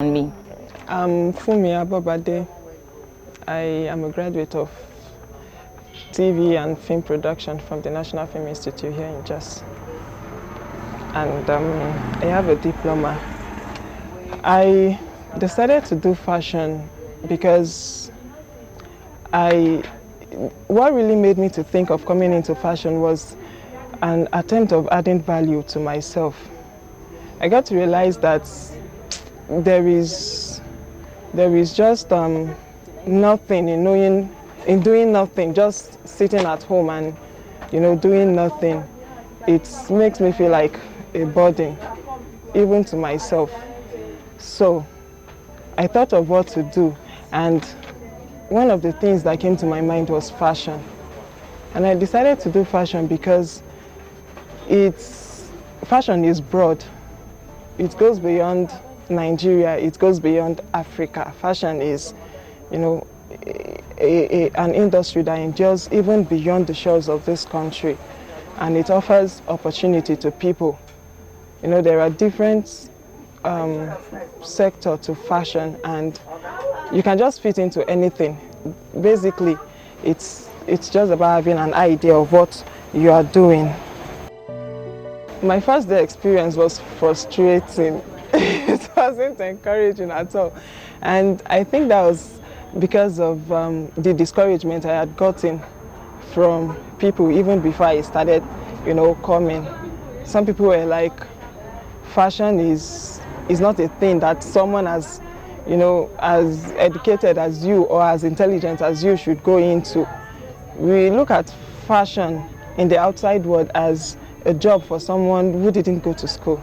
Me. I'm Funmi Abobade. I am a graduate of TV and film production from the National Film Institute here in Jos. And I have a diploma. I decided to do fashion because what really made me to think of coming into fashion was an attempt of adding value to myself. I got to realize that there is just nothing in doing nothing, just sitting at home and doing nothing. It makes me feel like a burden, even to myself. So I thought of what to do, and one of the things that came to my mind was fashion. And I decided to do fashion because fashion is broad. It goes beyond Nigeria, it goes beyond Africa. Fashion is, an industry that endures even beyond the shores of this country, and it offers opportunity to people. There are different sectors to fashion, and you can just fit into anything. Basically, it's just about having an idea of what you are doing. My first day experience was frustrating. It wasn't encouraging at all. And I think that was because of the discouragement I had gotten from people even before I started, coming. Some people were like, fashion is not a thing that someone as educated as you or as intelligent as you should go into. We look at fashion in the outside world as a job for someone who didn't go to school.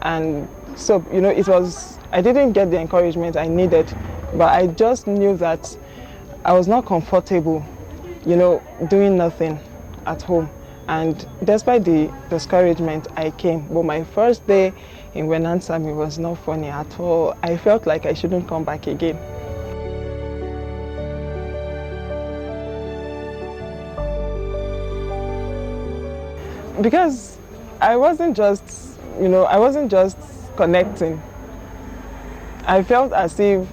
And so, I didn't get the encouragement I needed, but I just knew that I was not comfortable, doing nothing at home. And despite the discouragement, I came. But my first day in Wenasami was not funny at all. I felt like I shouldn't come back again. Because I wasn't just connecting. I felt as if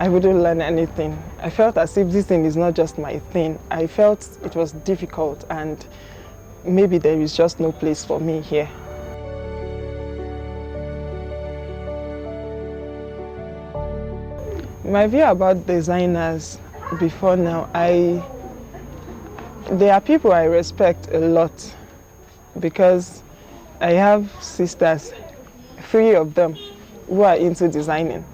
I wouldn't learn anything. I felt as if this thing is not just my thing. I felt it was difficult and maybe there is just no place for me here. My view about designers before now, there are people I respect a lot because I have sisters, 3 of them, who are into designing.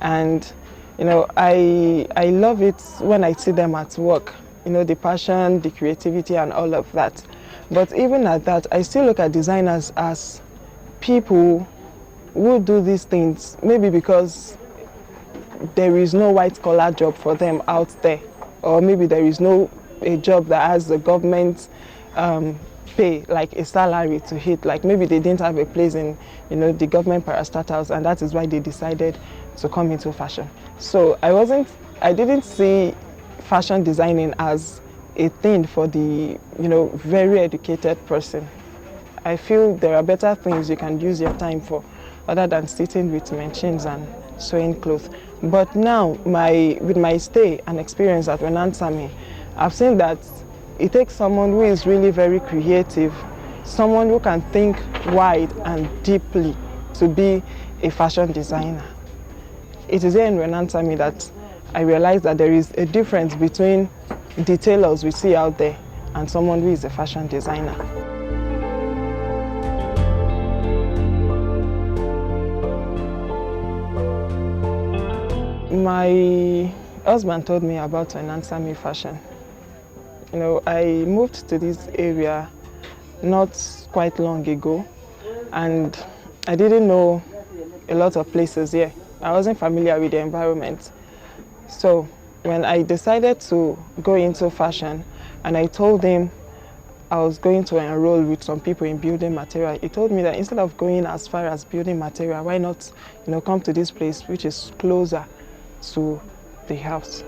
And I love it when I see them at work, the passion, the creativity and all of that. But even at that, I still look at designers as people who do these things maybe because there is no white collar job for them out there, or maybe there is a job that has the government pay, like a salary to hit. Like maybe they didn't have a place in the government parastatals, and that is why they decided to come into fashion. So I didn't see fashion designing as a thing for the very educated person. I feel there are better things you can use your time for other than sitting with machines and sewing clothes. But now, with my stay and experience at Wenasami, I've seen that it takes someone who is really very creative, someone who can think wide and deeply to be a fashion designer. It is here in Wenasami that I realized that there is a difference between the tailors we see out there and someone who is a fashion designer. My husband told me about Wenasami fashion. I moved to this area not quite long ago, and I didn't know a lot of places here. I wasn't familiar with the environment. So when I decided to go into fashion and I told him I was going to enroll with some people in building material, he told me that instead of going as far as building material, why not come to this place which is closer to the house.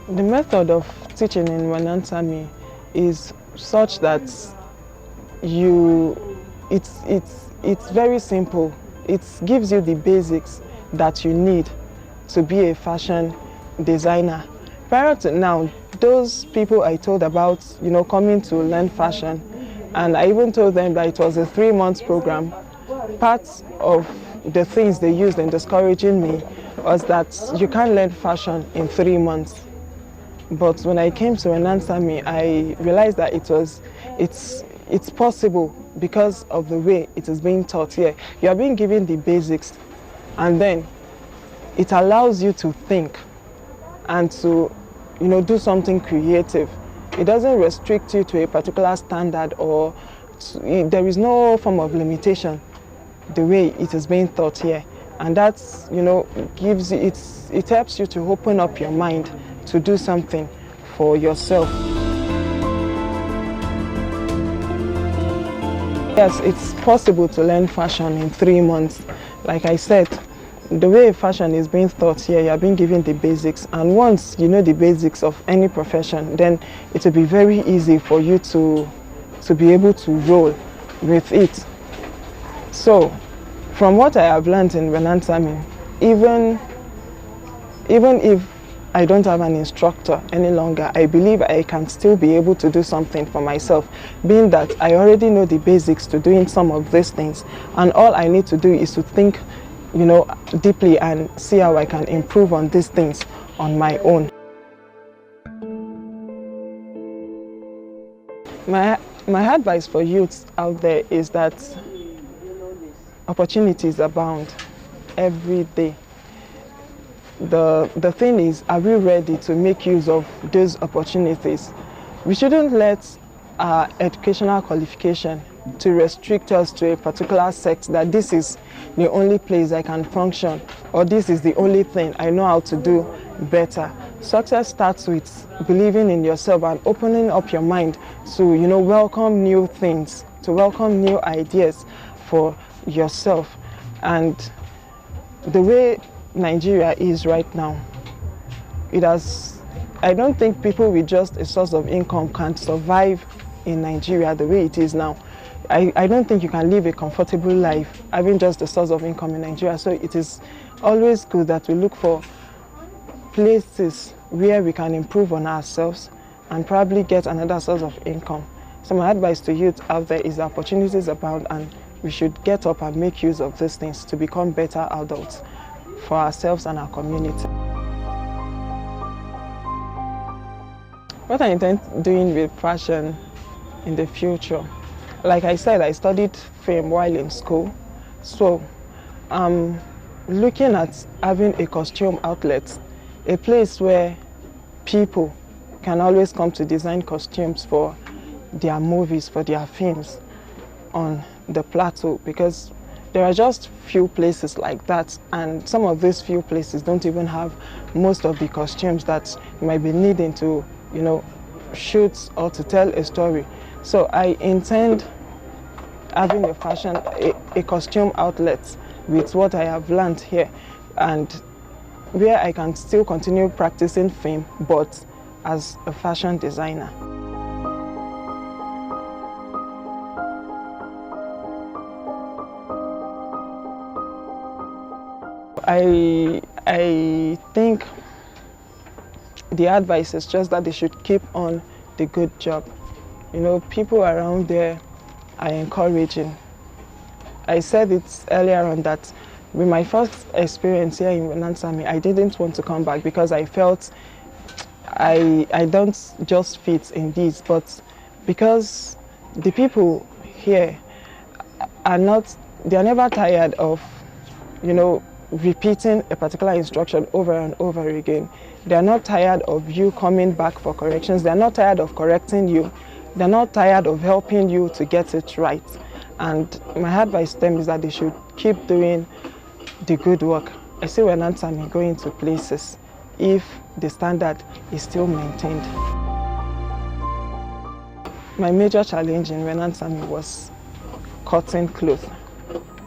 The method of teaching in Wenasami is such that it's very simple. It gives you the basics that you need to be a fashion designer. Prior to now, those people I told about, coming to learn fashion, and I even told them that it was a 3-month program. Part of the things they used in discouraging me was that you can't learn fashion in 3 months. But when I came to Wenasami, I realized that it's possible because of the way it is being taught here. You are being given the basics, and then it allows you to think and to, do something creative. It doesn't restrict you to a particular standard, or there is no form of limitation the way it is being taught here. And that's, gives you, it helps you to open up your mind to do something for yourself. Yes, it's possible to learn fashion in 3 months. Like I said, the way fashion is being taught here, you are being given the basics. And once you know the basics of any profession, then it will be very easy for you to be able to roll with it. So, from what I have learned in Wenasami, even if I don't have an instructor any longer, I believe I can still be able to do something for myself, being that I already know the basics to doing some of these things, and all I need to do is to think, deeply and see how I can improve on these things on my own. My advice for youths out there is that opportunities abound every day. The thing is, are we ready to make use of those opportunities? We shouldn't let our educational qualification to restrict us to a particular sect, that this is the only place I can function, or this is the only thing I know how to do better. Success starts with believing in yourself and opening up your mind to, welcome new things, to welcome new ideas for yourself. And the way Nigeria is right now, I don't think people with just a source of income can survive in Nigeria the way it is now. I don't think you can live a comfortable life having just a source of income in Nigeria. So it is always good that we look for places where we can improve on ourselves and probably get another source of income. So my advice to youth out there is opportunities abound, and we should get up and make use of these things to become better adults for ourselves and our community. What I intend doing with fashion in the future, like I said, I studied film while in school, so I'm looking at having a costume outlet, a place where people can always come to design costumes for their movies, for their films on the plateau, because there are just few places like that, and some of these few places don't even have most of the costumes that you might be needing to, shoot or to tell a story. So I intend having a costume outlet with what I have learned here, and where I can still continue practicing film, but as a fashion designer. I think the advice is just that they should keep on the good job. People around there are encouraging. I said it earlier on that with my first experience here in Wenasami, I didn't want to come back because I felt I don't just fit in this, but because the people here are never tired of, repeating a particular instruction over and over again. They are not tired of you coming back for corrections. They are not tired of correcting you. They are not tired of helping you to get it right. And my advice to them is that they should keep doing the good work. I see Wenasami going to places if the standard is still maintained. My major challenge in Wenasami was cutting clothes.